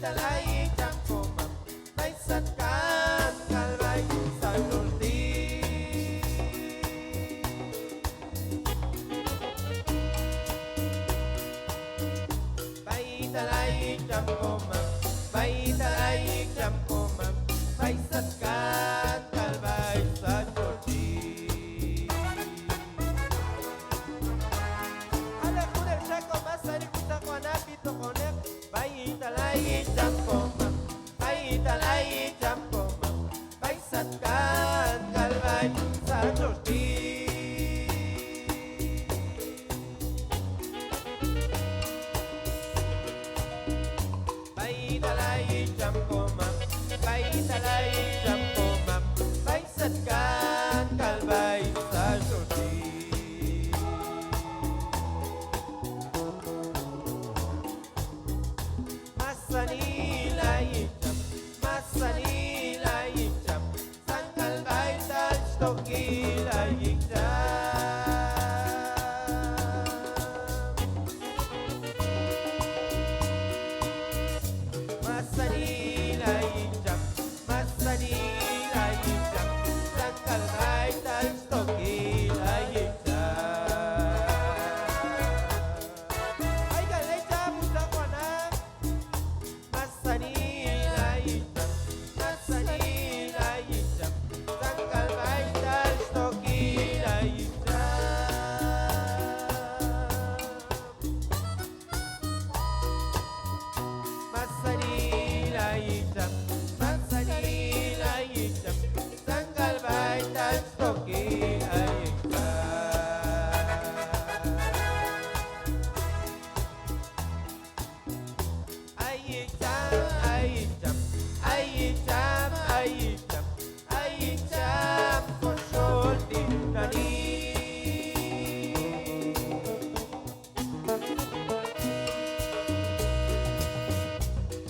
talay jampo mam may satkan kalbay sa turti bay talay jampo mam bay talay jampo mam may satkan kalbay sa turti ala kuner shako masari kita konapito konek bay talay jampo mam bay talay jampo mam bay satkan kalbay sa turti bay talay jampo mam bay talay jampo mam bay satkan kalbay sa turti Masanila jam, Masanila jam, Sangkal baital stokila jam. Masanila jam, Masanila jam, Sangkal baital stokila jam. Ay galay jam, usa ko na. Masanila jam, Masanila jam, Sangkal baital stokila jam. Masanila jam, Masanila jam, Sangkal baital stokila jam. Ay jam, ay jam, ay jam, ay jam, kosol din tani.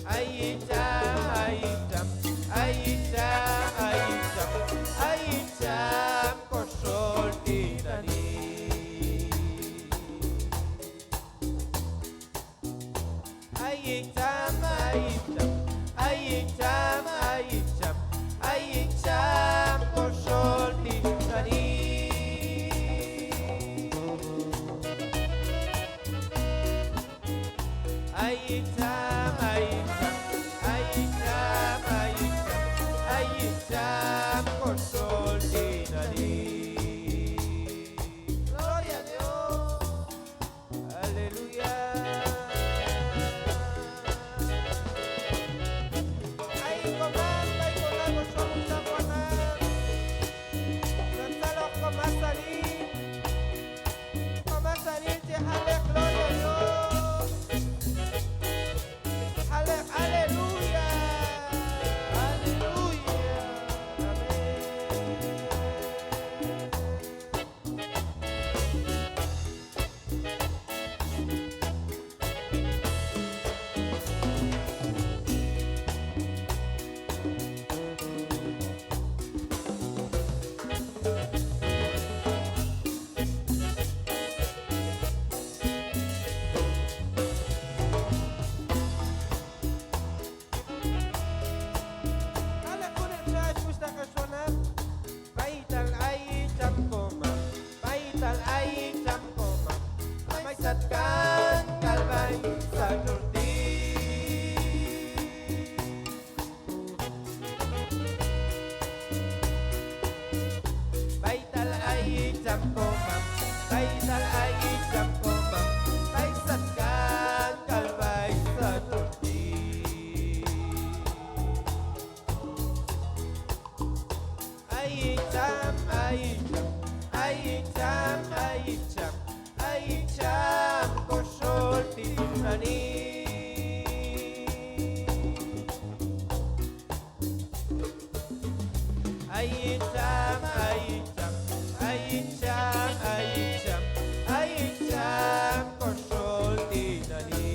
Ay jam, ay jam, ay jam, ay jam, ay jam, kosol din tani. Ay jam, ay jam, ay jam, ay jam, ay jam, kosol din tani. Ay jam, ay jam, ay jam, ay jam, ay jam, kosol din tani. Gloria a Dios. Aleluya. Ay coman, ay coman, somos sa kuanan. Nansalok komasanin, si halek, gloria a Dios. Halek, aleluya, aleluya, Halek ko ng church, gusto ka sunan. Baital ay jampo mam, baital ay jampo mam, may satkan kalbay sa turti. Baital ay jampo mam, baital ay jampo mam, may satkan kalbay sa turti. Ay jam, ay jam, ay jam, ay jam, ay jam, kosol din tani. Ay jam, ay jam, ay jam, ay jam, ay jam, kosol din tani.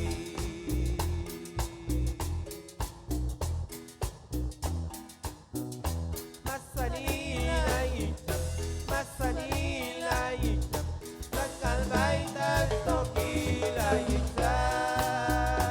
Masanila jam, Masanila jam, Sangkal baital stokila jam.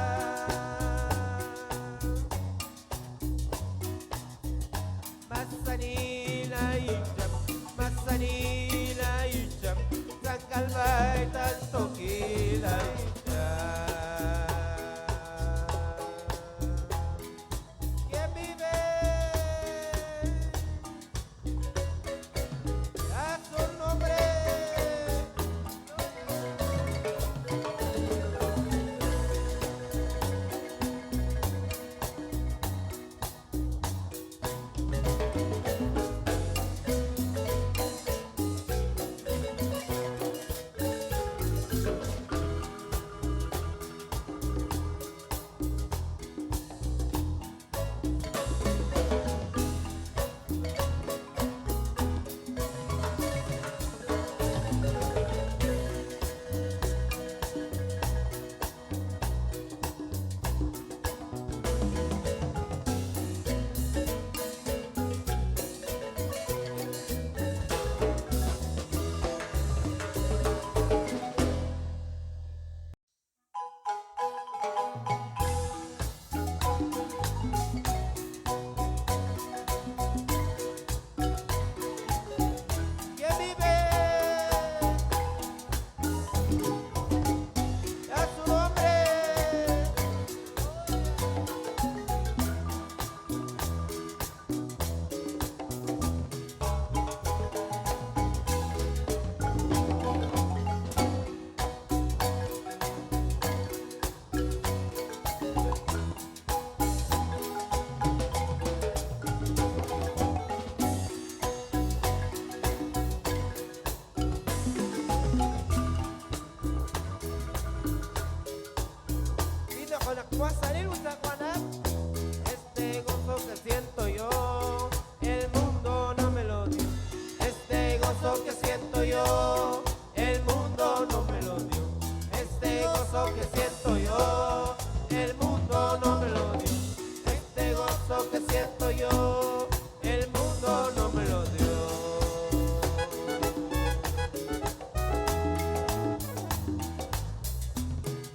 voy a salir un Juana. Este gozo que siento yo, el mundo no me lo dio. Este gozo que siento yo, el mundo no me lo dio. Este gozo que siento yo, el mundo no me lo dio. Este gozo que siento yo, el mundo no me lo dio.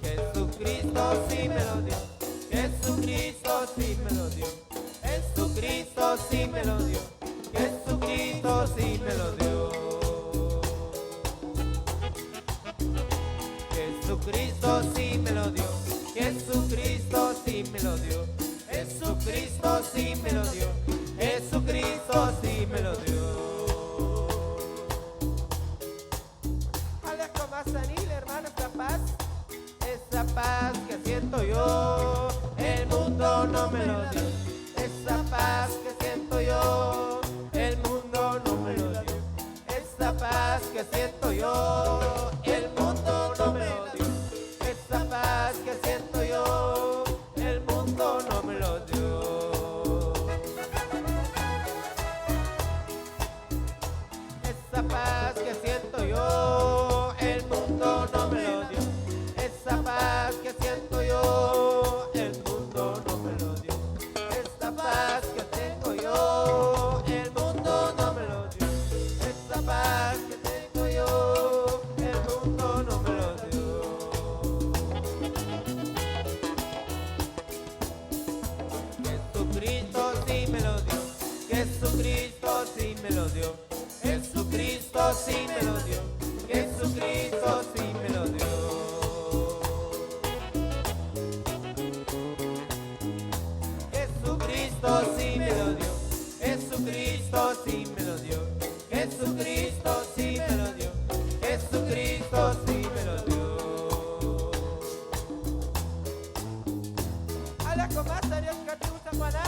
Jesucristo sí me lo dio. Jesucristo sí me lo dio. Jesucristo sí me lo dio. Jesucristo sí me lo dio. Jesucristo sí me lo dio. Jesucristo sí me lo dio. Jesucristo sí me lo dio. Jesucristo sí me lo dio. Alejo Mazanil, hermano, esa paz que siento yo, el mundo no me lo dio. Esa paz que siento yo, el mundo no me lo dio. Esa paz que siento yo, el mundo no me lo dio. Esa paz que siento yo, el mundo no me lo dio. Esa paz que siento yo, el mundo no me lo dio. Esa paz que siento yo, el mundo no me lo dio. Esa paz que tengo yo, el mundo no me lo dio. Esa paz que tengo yo, el mundo no me lo dio. Jesucristo sí me lo dio. Jesucristo sí me lo dio. Jesucristo sí me lo dio. Jesucristo sí me lo dio. Jesucristo sí me lo dio. Jesucristo sí me lo dio. Jesucristo sí me lo dio. Jesucristo sí me lo dio. A la comasa Dios que te gusta Juana.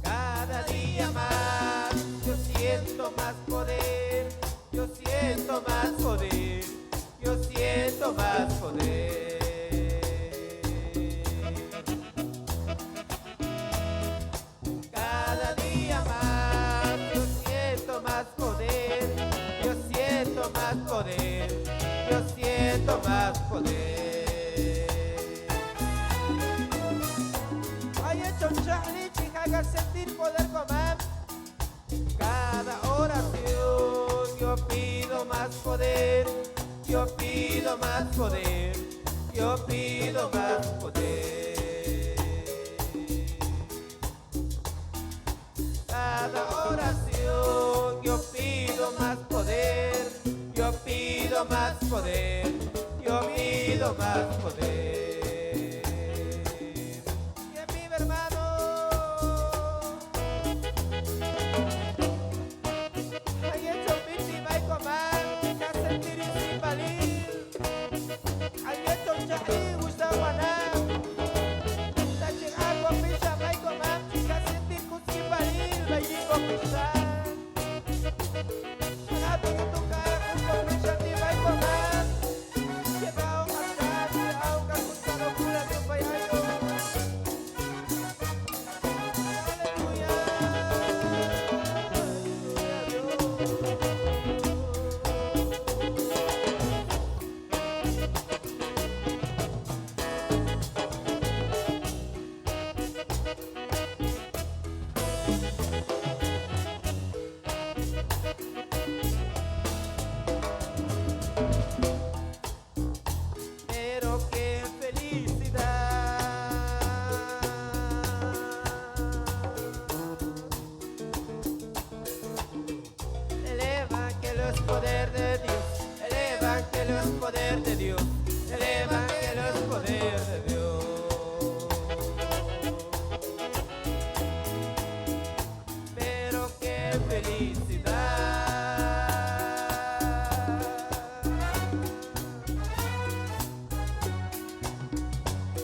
Cada día más yo siento más poder. Yo siento más poder. Yo siento más poder. Cada día más yo siento más poder. Yo siento más poder. Yo siento más poder. Hay hecho un chahli haga sentir poder comer. Cada oración yo pido más poder. Yo pido más poder. Yo pido más poder. Cada oración yo pido más poder. Yo pido más poder. Yo pido más poder. Y en mi hermano, hay hecho víctima y comer, que sentir y sin valir. Hay hecho un chahli, gusta Juana. Tache agua, picha, vai comer, que sentir con sin valir, vai digo picha. Hanapin en tu cara, con picha, ni vai comer. Lleva un altar, lleva un cascucha, no cura de un payayo. Aleluya. Pero qué felicidad. El evangelio es poder de Dios. El evangelio es poder de Dios. El evangelio es poder de Dios. Pero qué felicidad.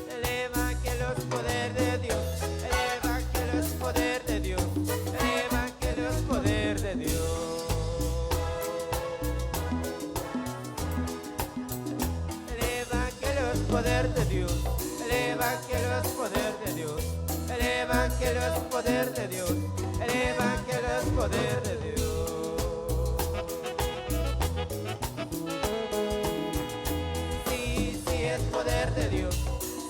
El evangelio es poder de Dios. El evangelio es poder de Dios. El evangelio es poder de Dios. El evangelio es poder de Dios. El Evangelio es poder de Dios. El Evangelio es poder de Dios. El Evangelio es poder de Dios. Sí, sí es poder de Dios.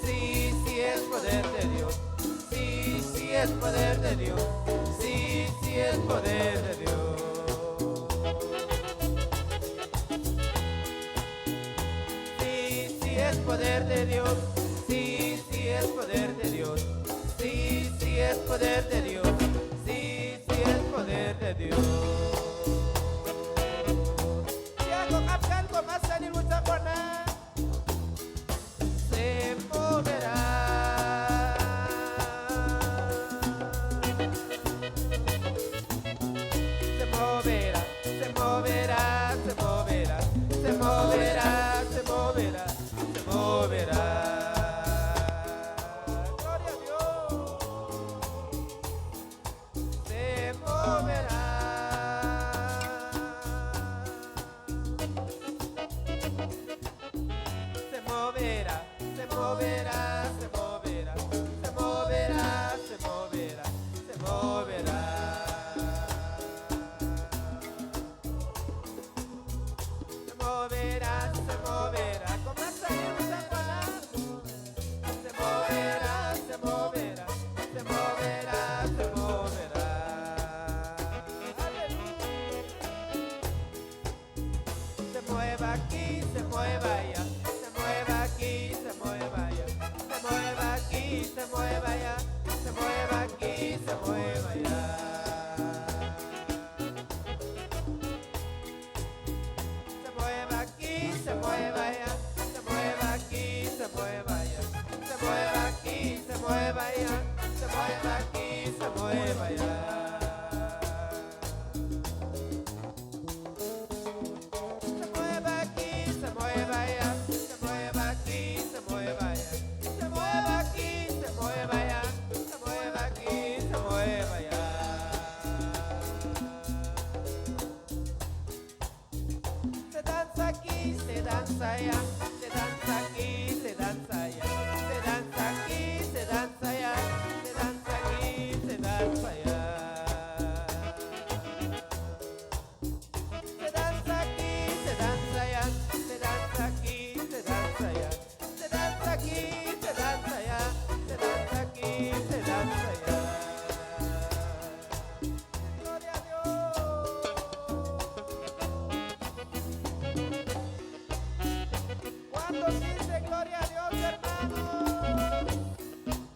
Sí, sí es poder de Dios. Sí, sí es poder de Dios. Sí, sí es poder de Dios. Sí, sí es poder de Dios. Sí, sí es poder de Dios. Sí, sí es poder de Dios. Sí, sí es poder de Dios. Ya con Abgal, con más salir mucha buena. Se moverá. Se moverá, se moverá, se moverá, se moverá, se moverá, se moverá. Gloria a Dios. Se moverá. Se moverá, se moverá, se moverá, se moverá, se moverá, se moverá. Se moverá, se moverá, con más salir a volar. Se moverá, se moverá, se moverá, se moverá. Aleluya. Se mueva aquí, se mueva allá, se mueva aquí, se mueva allá, se mueva aquí, se mueva allá, se mueva aquí, se mueva allá. Se mueva aquí, se mueva allá, se mueva aquí, se mueva allá, se mueva aquí, se mueva allá, se mueva aquí, se mueva allá. Se mueva aquí, se mueva allá, se mueva aquí, se mueva allá, se mueva aquí, se mueva allá, se mueva aquí, se mueva allá. Se danza aquí, se danza allá, se danza aquí, se danza allá, se danza aquí, se danza allá, se danza aquí, se danza allá. Se danza aquí, se danza allá, se danza aquí, se danza allá, se danza aquí, se danza allá, se danza aquí, se danza allá. Gloria a Dios. ¿Cuántos dicen gloria a Dios, hermanos?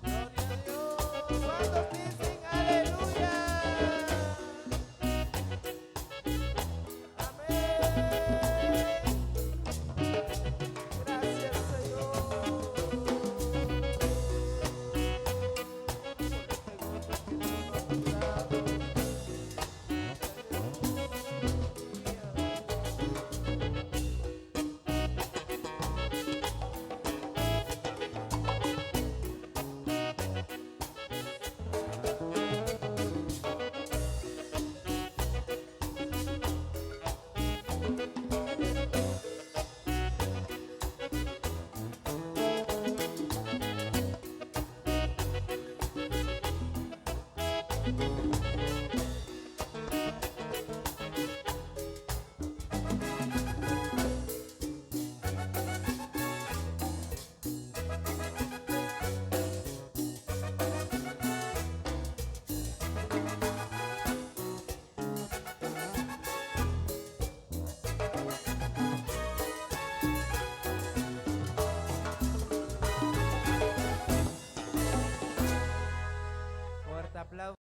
Gloria a Dios. ¿Cuántos dicen aleluya? Amén. Gracias, Fuerte aplauso.